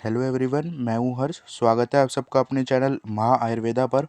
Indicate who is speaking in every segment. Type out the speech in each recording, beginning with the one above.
Speaker 1: Hello everyone, मैं हूं हर्ष। स्वागत है आप सबका अपने चैनल महा आयुर्वेदा पर।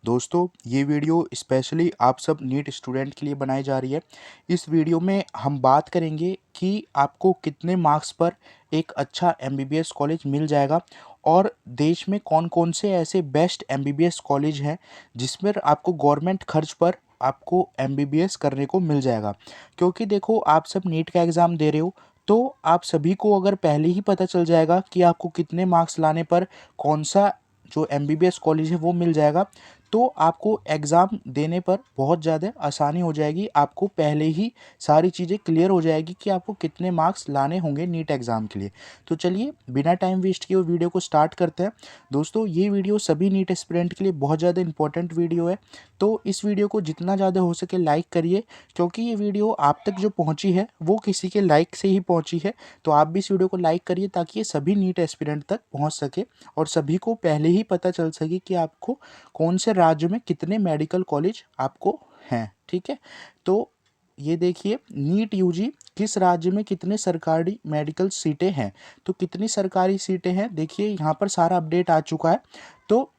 Speaker 1: दोस्तों, ये वीडियो स्पेशली आप सब नीट स्टूडेंट के लिए बनाई जा रही है। इस वीडियो में हम बात करेंगे कि आपको कितने मार्क्स पर एक अच्छा एमबीबीएस कॉलेज मिल जाएगा और देश में कौन कौन से ऐसे बेस्ट एमबीबीएस कॉलेज हैं जिसमें आपको गवर्नमेंट खर्च पर आपको एमबीबीएस करने को मिल जाएगा। क्योंकि देखो, आप सब नीट का एग्ज़ाम दे रहे हो, तो आप सभी को अगर पहले ही पता चल जाएगा कि आपको कितने मार्क्स लाने पर कौन सा जो एमबीबीएस कॉलेज है वो मिल जाएगा, तो आपको एग्ज़ाम देने पर बहुत ज़्यादा आसानी हो जाएगी। आपको पहले ही सारी चीज़ें क्लियर हो जाएगी कि आपको कितने मार्क्स लाने होंगे नीट एग्ज़ाम के लिए। तो चलिए, बिना टाइम वेस्ट किए वीडियो को स्टार्ट करते हैं। दोस्तों, ये वीडियो सभी नीट एस्पिरेंट के लिए बहुत ज़्यादा इंपॉर्टेंट वीडियो है, तो इस वीडियो को जितना ज़्यादा हो सके लाइक करिए, क्योंकि ये वीडियो आप तक जो पहुंची है वो किसी के लाइक से ही पहुंची है। तो आप भी इस वीडियो को लाइक करिए ताकि ये सभी नीट एस्पिरेंट तक पहुंच सके और सभी को पहले ही पता चल सके कि आपको कौन से राज्य में कितने मेडिकल कॉलेज आपको हैं। ठीक है, तो ये देखिए, नीट यूजी किस राज्य में कितने सरकारी मेडिकल सीटें हैं। तो कितनी सरकारी सीटें हैं, देखिए यहाँ पर सारा अपडेट आ चुका है। तो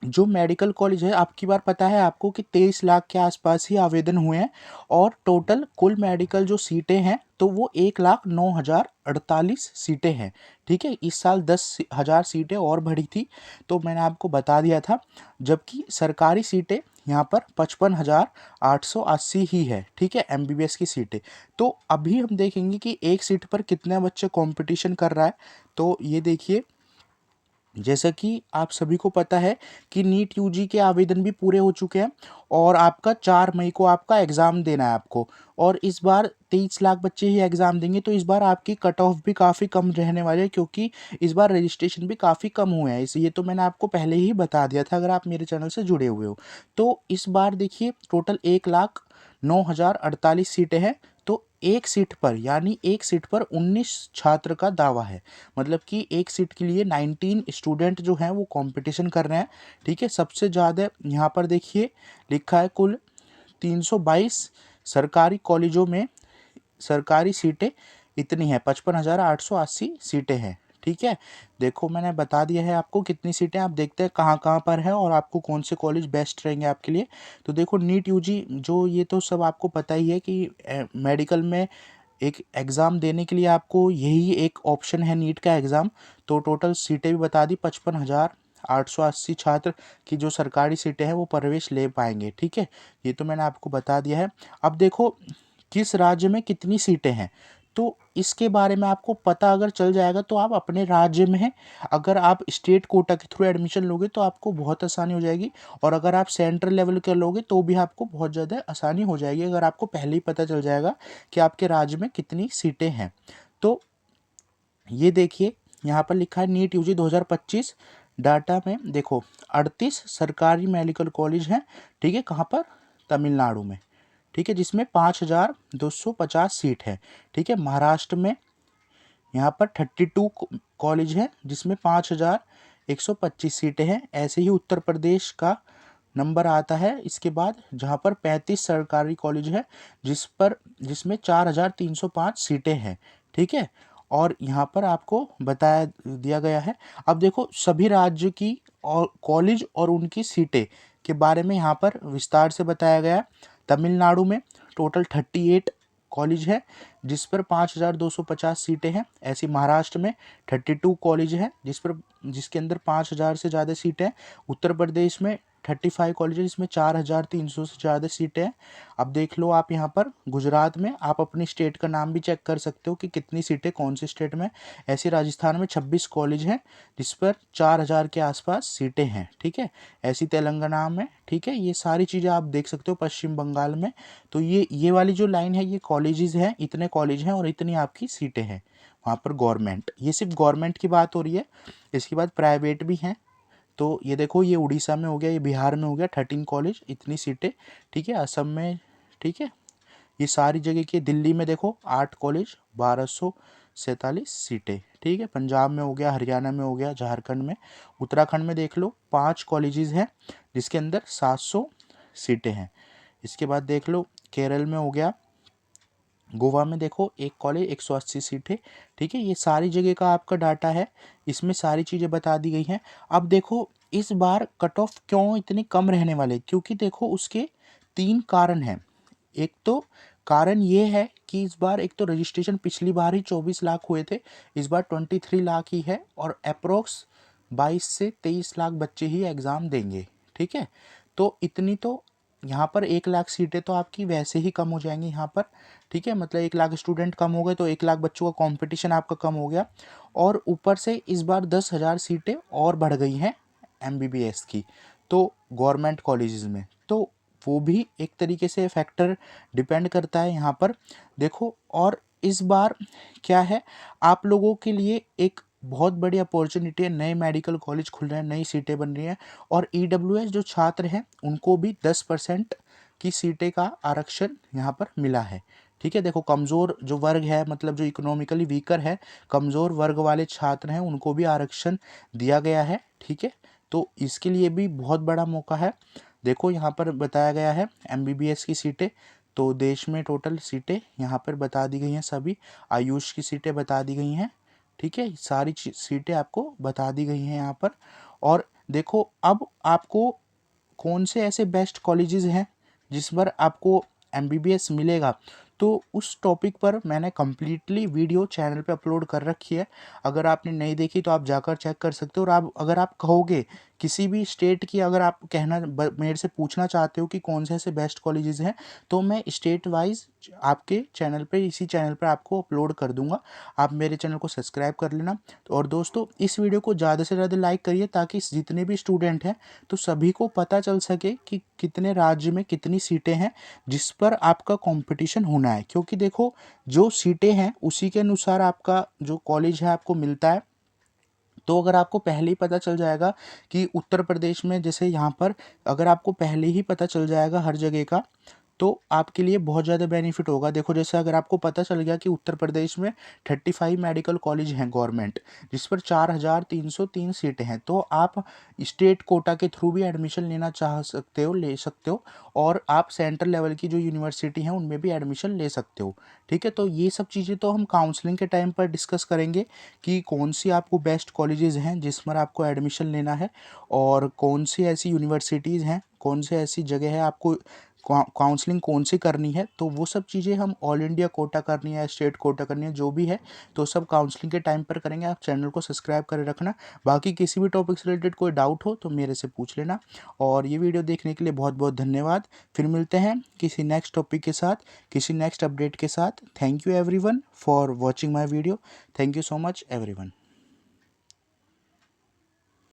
Speaker 1: जो मेडिकल कॉलेज है, आपकी बार पता है आपको कि 23 लाख के आसपास ही आवेदन हुए हैं और टोटल कुल मेडिकल जो सीटें हैं तो वो 1,09,048 सीटें हैं। ठीक है, इस साल 10,000 सीटें और बढ़ी थी, तो मैंने आपको बता दिया था। जबकि सरकारी सीटें यहाँ पर 55,880 ही है। ठीक है, एमबीबीएस की सीटें। तो अभी हम देखेंगे कि एक सीट पर कितने बच्चे कंपटीशन कर रहा है। तो ये देखिए, जैसा कि आप सभी को पता है कि नीट यूजी के आवेदन भी पूरे हो चुके हैं और आपका 4 मई को आपका एग्ज़ाम देना है आपको। और इस बार 23 लाख बच्चे ही एग्ज़ाम देंगे, तो इस बार आपकी कट ऑफ भी काफ़ी कम रहने वाली है, क्योंकि इस बार रजिस्ट्रेशन भी काफ़ी कम हुए हैं। इस ये तो मैंने आपको पहले ही बता दिया था अगर आप मेरे चैनल से जुड़े हुए हो। तो इस बार देखिए, टोटल 1,09,048 सीटें हैं। तो एक सीट पर, यानी एक सीट पर 19 छात्र का दावा है। मतलब कि एक सीट के लिए 19 स्टूडेंट जो हैं वो कंपटीशन कर रहे हैं। ठीक है, सबसे ज़्यादा यहाँ पर देखिए लिखा है कुल 322 सरकारी कॉलेजों में सरकारी सीटें इतनी हैं, 55,880 सीटें हैं। ठीक है, देखो मैंने बता दिया है आपको कितनी सीटें। आप देखते हैं कहाँ कहाँ पर है और आपको कौन से कॉलेज बेस्ट रहेंगे आपके लिए। तो देखो, नीट यूजी जो, ये तो सब आपको पता ही है कि मेडिकल में एक एग्ज़ाम देने के लिए आपको यही एक ऑप्शन है, नीट का एग्ज़ाम। तो टोटल सीटें भी बता दी, 55,880 छात्र की जो सरकारी सीटें हैं वो प्रवेश ले पाएंगे। ठीक है, ये तो मैंने आपको बता दिया है। अब देखो, किस राज्य में कितनी सीटें हैं, तो इसके बारे में आपको पता अगर चल जाएगा तो आप अपने राज्य में हैं। अगर आप स्टेट कोटा के थ्रू एडमिशन लोगे तो आपको बहुत आसानी हो जाएगी, और अगर आप सेंट्रल लेवल के लोगे तो भी आपको बहुत ज़्यादा आसानी हो जाएगी, अगर आपको पहले ही पता चल जाएगा कि आपके राज्य में कितनी सीटें हैं। तो ये देखिए, यहाँ पर लिखा है नीट यूजी 2025 डाटा में देखो, 38 सरकारी मेडिकल कॉलेज हैं। ठीक है, कहाँ पर? तमिलनाडु में। ठीक है, जिसमें 5,250 सीट है। ठीक है, महाराष्ट्र में यहाँ पर 32 कॉलेज हैं जिसमें 5,125 सीटें हैं। ऐसे ही उत्तर प्रदेश का नंबर आता है इसके बाद, जहाँ पर 35 सरकारी कॉलेज है जिसमें 4,305 सीटें हैं। ठीक है, और यहाँ पर आपको बताया दिया गया है। अब देखो, सभी राज्य की और कॉलेज और उनकी सीटें के बारे में यहाँ पर विस्तार से बताया गया है। तमिलनाडु में टोटल 38 कॉलेज है जिस पर 5,250 सीटें हैं। ऐसी महाराष्ट्र में 32 कॉलेज हैं जिसके अंदर 5,000 से ज़्यादा सीटें हैं। उत्तर प्रदेश में 35 कॉलेज है जिसमें 4,300 से ज़्यादा सीटें हैं। अब देख लो आप यहाँ पर गुजरात में, आप अपनी स्टेट का नाम भी चेक कर सकते हो कि कितनी सीटें कौन से स्टेट में। ऐसे राजस्थान में 26 कॉलेज हैं जिस पर 4,000 के आसपास सीटें हैं। ठीक है, ऐसी तेलंगाना में। ठीक है, ये सारी चीज़ें आप देख सकते हो पश्चिम बंगाल में। तो ये वाली जो लाइन है, ये कॉलेजेस हैं, इतने कॉलेज हैं और इतनी आपकी सीटें हैं वहाँ पर गवर्नमेंट। ये सिर्फ गवर्नमेंट की बात हो रही है, इसके बाद प्राइवेट भी हैं। तो ये देखो, ये उड़ीसा में हो गया, ये बिहार में हो गया 13 कॉलेज, इतनी सीटें। ठीक है, असम में। ठीक है, ये सारी जगह की। दिल्ली में देखो 8 कॉलेज, 1,247 सीटें। ठीक है, पंजाब में हो गया, हरियाणा में हो गया, झारखंड में। उत्तराखंड में देख लो 5 कॉलेजेस हैं जिसके अंदर 700 सीटें हैं। इसके बाद देख लो केरल में हो गया गोवा में देखो एक कॉलेज 180 सीट है, ठीक है। ये सारी जगह का आपका डाटा है, इसमें सारी चीज़ें बता दी गई हैं। अब देखो इस बार कट ऑफ क्यों इतनी कम रहने वाले, क्योंकि देखो उसके 3 कारण हैं। एक तो कारण ये है कि इस बार एक तो रजिस्ट्रेशन पिछली बार ही 24 लाख हुए थे, इस बार 23 लाख ही है, और अप्रोक्स 22 से 23 लाख बच्चे ही एग्ज़ाम देंगे, ठीक है। तो इतनी तो यहाँ पर 1 लाख सीटें तो आपकी वैसे ही कम हो जाएंगी यहाँ पर, ठीक है। मतलब 1 लाख स्टूडेंट कम हो गए तो 1 लाख बच्चों का कंपटीशन आपका कम हो गया, और ऊपर से इस बार 10,000 सीटें और बढ़ गई हैं एमबीबीएस की, तो गवर्नमेंट कॉलेजेस में, तो वो भी एक तरीके से फैक्टर डिपेंड करता है यहाँ पर। देखो और इस बार क्या है, आप लोगों के लिए एक बहुत बड़ी अपॉर्चुनिटी है, नए मेडिकल कॉलेज खुल रहे हैं, नई सीटें बन रही हैं, और ईडब्ल्यूएस जो छात्र हैं उनको भी 10% की सीटें का आरक्षण यहाँ पर मिला है, ठीक है। देखो कमज़ोर जो वर्ग है, मतलब जो इकोनॉमिकली वीकर है, कमज़ोर वर्ग वाले छात्र हैं, उनको भी आरक्षण दिया गया है, ठीक है। तो इसके लिए भी बहुत बड़ा मौका है। देखो यहाँ पर बताया गया है एमबीबीएस की सीटें, तो देश में टोटल सीटें यहाँ पर बता दी गई हैं सभी, आयुष की सीटें बता दी गई हैं, ठीक है। सारी सीटें आपको बता दी गई हैं यहाँ पर। और देखो अब आपको कौन से ऐसे बेस्ट कॉलेजेस हैं जिस पर आपको एमबीबीएस मिलेगा, तो उस टॉपिक पर मैंने कम्प्लीटली वीडियो चैनल पे अपलोड कर रखी है। अगर आपने नहीं देखी तो आप जाकर चेक कर सकते हो। और आप अगर आप कहोगे किसी भी स्टेट की, अगर आप मेरे से पूछना चाहते हो कि कौन से ऐसे बेस्ट कॉलेजेस हैं, तो मैं स्टेट वाइज आपके चैनल पे, इसी चैनल पर आपको अपलोड कर दूंगा। आप मेरे चैनल को सब्सक्राइब कर लेना। और दोस्तों इस वीडियो को ज़्यादा से ज़्यादा लाइक करिए, ताकि जितने भी स्टूडेंट हैं तो सभी को पता चल सके कि कितने राज्य में कितनी सीटें हैं जिस पर आपका कंपटीशन होना है। क्योंकि देखो जो सीटें हैं उसी के अनुसार आपका जो कॉलेज है आपको मिलता है। तो अगर आपको पहले ही पता चल जाएगा कि उत्तर प्रदेश में, जैसे यहाँ पर अगर आपको पहले ही पता चल जाएगा हर जगह का, तो आपके लिए बहुत ज़्यादा बेनिफिट होगा। देखो जैसे अगर आपको पता चल गया कि उत्तर प्रदेश में 35 मेडिकल कॉलेज हैं गवर्नमेंट, जिस पर 4,303 सीटें हैं, तो आप स्टेट कोटा के थ्रू भी एडमिशन लेना चाह सकते हो, ले सकते हो, और आप सेंट्रल लेवल की जो यूनिवर्सिटी हैं उनमें भी एडमिशन ले सकते हो, ठीक है। तो ये सब चीज़ें तो हम काउंसलिंग के टाइम पर डिस्कस करेंगे कि कौन सी आपको बेस्ट कॉलेजेस हैं जिस पर आपको एडमिशन लेना है, और कौन सी ऐसी यूनिवर्सिटीज़ हैं, कौन से ऐसी जगह है आपको काउंसलिंग कौन सी करनी है। तो वो सब चीज़ें हम ऑल इंडिया कोटा करनी है, स्टेट कोटा करनी है, जो भी है तो सब काउंसलिंग के टाइम पर करेंगे। आप चैनल को सब्सक्राइब कर रखना। बाकी किसी भी टॉपिक से रिलेटेड कोई डाउट हो तो मेरे से पूछ लेना। और ये वीडियो देखने के लिए बहुत बहुत धन्यवाद। फिर मिलते हैं किसी नेक्स्ट टॉपिक के साथ, किसी नेक्स्ट अपडेट के साथ। Thank you everyone for watching my video. Thank you so much everyone.